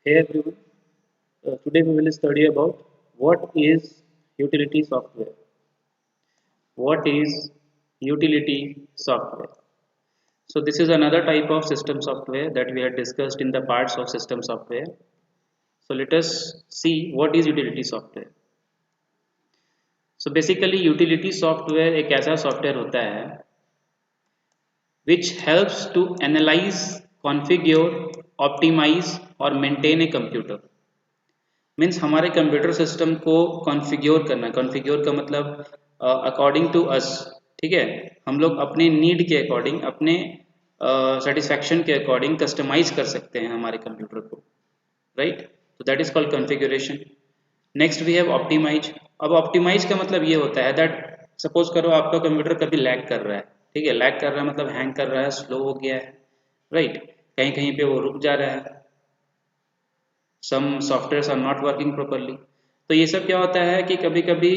Hey everyone, today we will study about what is utility software. What is utility software? So this is another type of system software that we had discussed in the parts of system software. So let us see what is utility software. So basically utility software एक ऐसा software होता है which helps to analyze, configure, optimize और maintain a computer. Means हमारे computer system को configure करना। Configure का मतलब अकॉर्डिंग टू अस, ठीक है, हम लोग अपने नीड के अकॉर्डिंग, अपने सेटिस्फैक्शन के अकॉर्डिंग कस्टमाइज कर सकते हैं हमारे कंप्यूटर को, राइट। तो that is called configuration. Next we have optimize. अब ऑप्टिमाइज का मतलब ये होता है दैट सपोज करो आपका कंप्यूटर कभी लैग कर रहा है, ठीक है, लैग कर रहा है मतलब हैंग कर रहा है, स्लो हो गया है, राइट, कहीं कहीं पे वो रुक जा रहा है, some softwares are not working properly। तो ये सब क्या होता है कि कभी कभी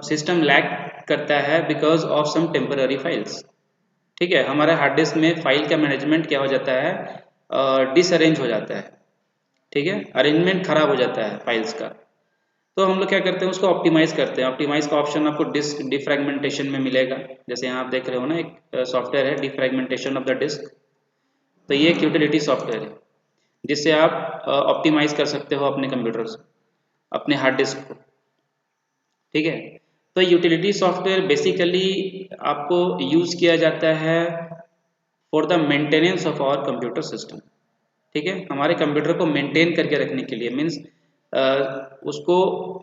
सिस्टम लैग करता है because of some temporary files, ठीक है। हमारे हार्ड डिस्क में फाइल का मैनेजमेंट क्या हो जाता है, डिसअरेंज हो जाता है, ठीक है, अरेंजमेंट खराब हो जाता है फाइल्स का। तो हम लोग क्या करते हैं, उसको ऑप्टिमाइज करते हैं। ऑप्टिमाइज का ऑप्शन आपको डिस्क डिफ्रैगमेंटेशन में मिलेगा, जैसे यहाँ आप देख रहे हो ना, एक सॉफ्टवेयर है डिफ्रैगमेंटेशन ऑफ द डिस्क। तो ये एक यूटिलिटी सॉफ्टवेयर है जिससे आप ऑप्टिमाइज कर सकते हो अपने कंप्यूटर से, अपने हार्ड डिस्क को, ठीक है। तो यूटिलिटी सॉफ्टवेयर बेसिकली आपको यूज किया जाता है for the maintenance of our computer system, ठीक है, हमारे कंप्यूटर को मेंटेन करके रखने के लिए। मीन्स उसको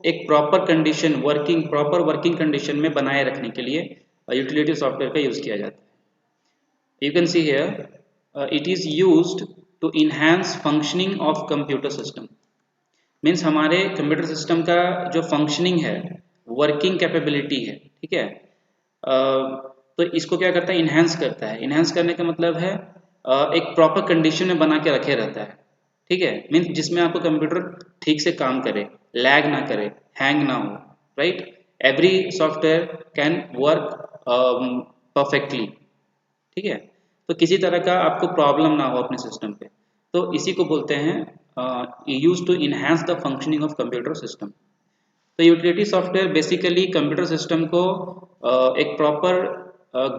एक प्रॉपर वर्किंग कंडीशन में बनाए रखने के लिए यूटिलिटी सॉफ्टवेयर का यूज किया जाता है। You can see here it is used to enhance functioning of computer system. Means हमारे कंप्यूटर सिस्टम का जो फंक्शनिंग है, वर्किंग कैपेबिलिटी है, ठीक है, तो इसको क्या करता है, इनहांस करता है। इनहांस करने का मतलब है एक प्रॉपर कंडीशन में बना के रखे रहता है, ठीक है। मीन्स जिसमें आपको कंप्यूटर ठीक से काम करे, लैग ना करे, हैंग ना हो, right. Every software can work perfectly, ठीक है। तो किसी तरह का आपको प्रॉब्लम ना हो अपने सिस्टम पे, तो इसी को बोलते हैं use to enhance the functioning of computer system. तो utility software basically computer system को एक प्रॉपर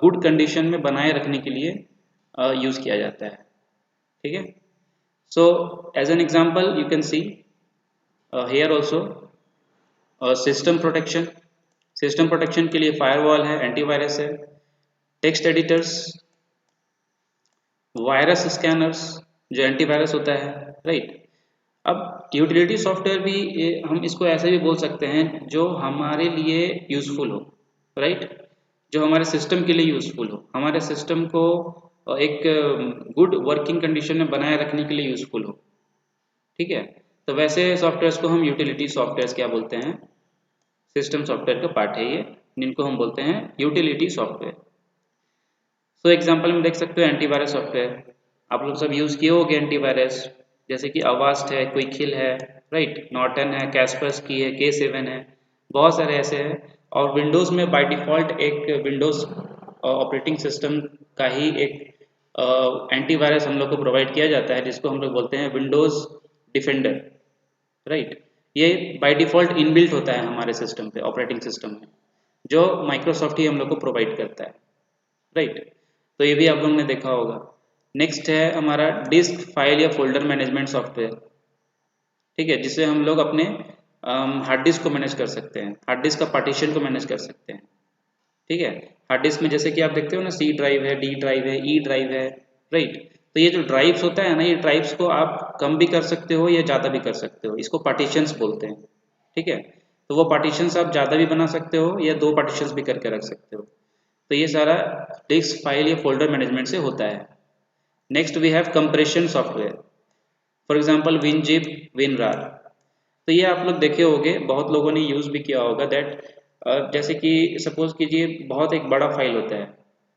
गुड कंडीशन में बनाए रखने के लिए यूज किया जाता है, ठीक है। So as an example you can see here also system protection. System protection के लिए फायरवॉल है, एंटीवायरस है, टेक्स्ट एडिटर्स, वायरस स्कैनर्स जो एंटीवायरस होता है, राइट। अब यूटिलिटी सॉफ्टवेयर भी हम इसको ऐसे भी बोल सकते हैं जो हमारे लिए यूजफुल हो, राइट, जो हमारे सिस्टम के लिए यूजफुल हो, हमारे सिस्टम को एक गुड वर्किंग कंडीशन में बनाए रखने के लिए यूजफुल हो, ठीक है। तो वैसे सॉफ्टवेयर्स को हम यूटिलिटी सॉफ्टवेयर्स क्या बोलते हैं, सिस्टम सॉफ्टवेयर का पार्ट है ये, जिनको हम बोलते हैं यूटिलिटी सॉफ्टवेयर। सो एग्जाम्पल में देख सकते हो एंटीवायरस सॉफ्टवेयर, आप लोग सब यूज़ किए होंगे एंटीवायरस, जैसे कि अवास्ट है, क्विकहिल है, राइट, नॉर्टन है, कैस्पर्सकी है, K7 है, बहुत सारे ऐसे हैं। और विंडोज़ में बाय डिफ़ॉल्ट एक विंडोज़ ऑपरेटिंग सिस्टम का ही एक एंटीवायरस हम लोग को प्रोवाइड किया जाता है, जिसको हम लोग बोलते हैं विंडोज़ डिफेंडर, राइट। ये बाय डिफ़ॉल्ट इनबिल्ट होता है हमारे सिस्टम पे, ऑपरेटिंग सिस्टम में, जो माइक्रोसॉफ्ट ही हम लोग को प्रोवाइड करता है, राइट। तो ये भी आप लोगों ने देखा होगा। नेक्स्ट है हमारा डिस्क फाइल या फोल्डर मैनेजमेंट सॉफ्टवेयर, ठीक है, जिससे हम लोग अपने हार्ड डिस्क को मैनेज कर सकते हैं, हार्ड डिस्क का पार्टीशन को मैनेज कर सकते हैं, ठीक है। हार्ड डिस्क में जैसे कि आप देखते हो ना, C ड्राइव है, D ड्राइव है, E ड्राइव है, राइट। तो ये जो ड्राइव्स होता है ना, ये ड्राइव्स को आप कम भी कर सकते हो या ज़्यादा भी कर सकते हो, इसको पार्टीशंस बोलते हैं, ठीक है। तो वो पार्टीशंस आप ज़्यादा भी बना सकते हो या 2 पार्टीशंस भी करके रख सकते हो। तो ये सारा डिस्क फाइल या फोल्डर मैनेजमेंट से होता है। Next we have compression software, for example WinZip, WinRAR। तो ये आप लोग देखे होंगे, बहुत लोगों ने यूज़ भी किया होगा दैट जैसे कि सपोज कीजिए बहुत एक बड़ा फाइल होता है,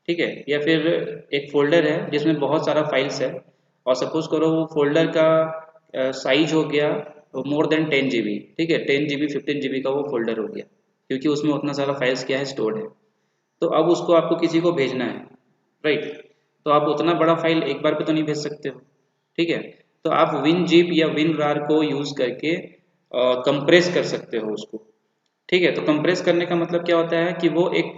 ठीक है, या फिर एक फोल्डर है जिसमें बहुत सारा फाइल्स है, और सपोज करो वो फोल्डर का साइज हो गया मोर देन 10 GB, ठीक है, 10 GB 15 GB का वो फोल्डर हो गया, क्योंकि उसमें उतना सारा फाइल्स क्या है, स्टोर्ड है। तो अब उसको आपको किसी को भेजना है, राइट, तो आप उतना बड़ा फाइल एक बार पे तो नहीं भेज सकते हो, ठीक है। तो आप WinZip या WinRAR को यूज़ करके कंप्रेस कर सकते हो उसको। ठीक है, तो कंप्रेस करने का मतलब क्या होता है कि वो एक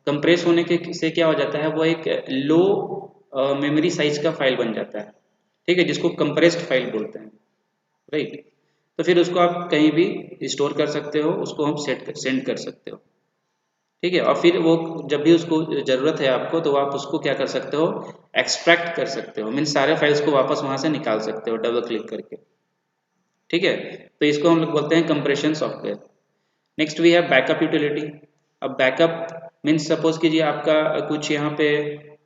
कंप्रेस होने के से क्या हो जाता है, वो एक लो मेमोरी साइज का फाइल बन जाता है। ठीक है, जिसको कंप्रेस्ड फाइल बोलते हैं, राइट। तो फिर उसको आप कहीं भी स्टोर कर सकते हो, उसको हम सेंड कर सकते हो। ठीक है, और फिर वो जब भी उसको ज़रूरत है आपको, तो आप उसको क्या कर सकते हो, एक्सट्रैक्ट कर सकते हो, मीन सारे फाइल्स को वापस वहाँ से निकाल सकते हो डबल क्लिक करके। ठीक है, तो इसको हम लोग बोलते हैं compression software. Next we have backup utility. अब बैकअप मीन्स सपोज कीजिए आपका कुछ यहाँ पे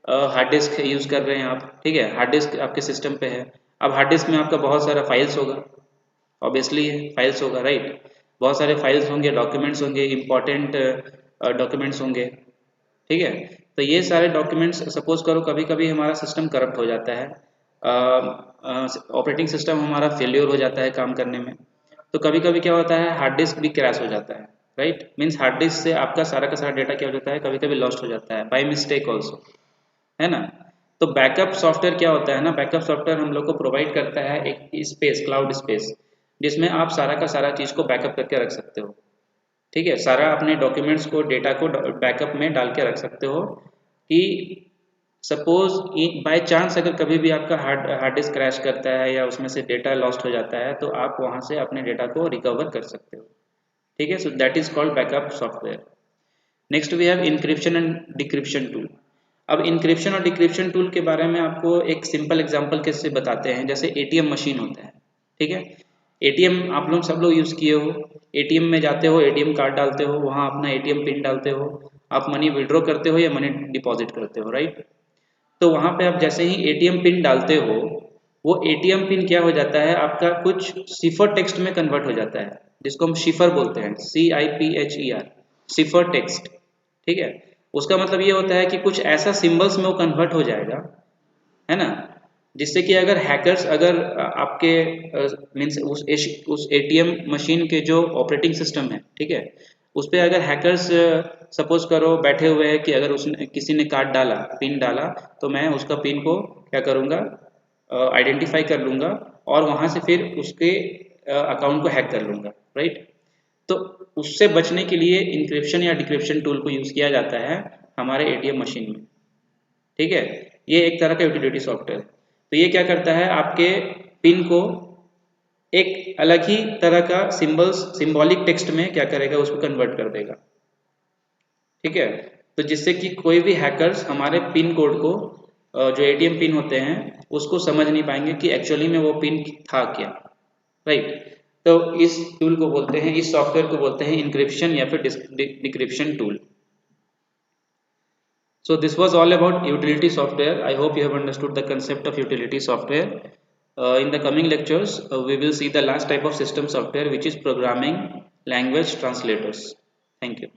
हार्ड डिस्क यूज़ कर रहे हैं आप। ठीक है, हार्ड डिस्क आपके सिस्टम पे है। अब हार्ड डिस्क में आपका बहुत सारा फाइल्स होगा, ऑब्वियसली फाइल्स होगा, राइट। बहुत सारे फाइल्स होंगे, डॉक्यूमेंट्स होंगे, इंपॉर्टेंट डॉक्यूमेंट्स होंगे। ठीक है, तो ये सारे डॉक्यूमेंट्स सपोज करो कभी कभी हमारा सिस्टम करप्ट हो जाता है, ऑपरेटिंग सिस्टम हमारा फेल्योर हो जाता है काम करने में। तो कभी कभी क्या होता है, हार्ड डिस्क भी क्रैश हो जाता है, राइट। मीन्स हार्ड डिस्क से आपका सारा का सारा डेटा क्या हो जाता है, कभी कभी लॉस्ट हो जाता है बाय मिस्टेक ऑल्सो, है ना। तो बैकअप सॉफ्टवेयर क्या होता है ना, बैकअप सॉफ्टवेयर हम लोग को प्रोवाइड करता है एक स्पेस, क्लाउड स्पेस, जिसमें आप सारा का सारा चीज़ को बैकअप करके रख सकते हो। ठीक है, सारा अपने डॉक्यूमेंट्स को, डेटा को बैकअप में डाल के रख सकते हो कि सपोज बाय चांस अगर कभी भी आपका हार्ड डिस्क क्रैश करता है या उसमें से डेटा लॉस्ट हो जाता है, तो आप वहाँ से अपने डेटा को रिकवर कर सकते हो। ठीक है, so that is called backup software. Next we have encryption and decryption tool. अब इंक्रिप्शन और डिक्रिप्शन टूल के बारे में आपको एक सिंपल एग्जांपल कैसे बताते हैं। जैसे एटीएम मशीन होता है, ठीक है, एटीएम आप लोग सब लोग यूज़ किए हो। एटीएम में जाते हो, एटीएम कार्ड डालते हो, वहाँ अपना एटीएम पिन डालते हो, आप मनी विड्रॉ करते हो या मनी डिपॉजिट करते हो, राइट। तो वहाँ पे आप जैसे ही एटीएम पिन डालते हो, वो एटीएम पिन क्या हो जाता है, आपका कुछ सिफर टेक्स्ट में कन्वर्ट हो जाता है, जिसको हम शिफर बोलते हैं, CIPHER, सिफर टेक्स्ट। ठीक है, उसका मतलब ये होता है कि कुछ ऐसा सिंबल्स में वो कन्वर्ट हो जाएगा, है ना, जिससे कि अगर हैकर्स अगर आपके मीन्स उस एटीएम मशीन के जो ऑपरेटिंग सिस्टम है, ठीक है, उस पर अगर हैकर्स सपोज करो बैठे हुए हैं कि अगर उसने किसी ने कार्ड डाला, पिन डाला, तो मैं उसका पिन को क्या करूँगा, आइडेंटिफाई कर लूँगा और वहाँ से फिर उसके अकाउंट को हैक कर लूँगा, राइट। तो उससे बचने के लिए इंक्रिप्शन या डिक्रिप्शन टूल को यूज़ किया जाता है हमारे एटीएम मशीन में। ठीक है, ये एक तरह का यूटिलिटी सॉफ्टवेयर। तो ये क्या करता है, आपके पिन को एक अलग ही तरह का सिंबॉलिक टेक्स्ट में क्या करेगा, उसको कन्वर्ट कर देगा। ठीक है, तो जिससे कि कोई भी हैकर्स हमारे पिन कोड को, जो एटीएम पिन होते हैं, उसको समझ नहीं पाएंगे कि एक्चुअली में वो पिन था क्या, राइट। तो इस टूल को बोलते हैं, इस सॉफ्टवेयर को बोलते हैं इंक्रिप्शन या फिर decryption tool. So this was all about utility software. I hope you have understood the concept of utility software. In the coming lectures, we will see the last type of system software, which is programming language translators. Thank you.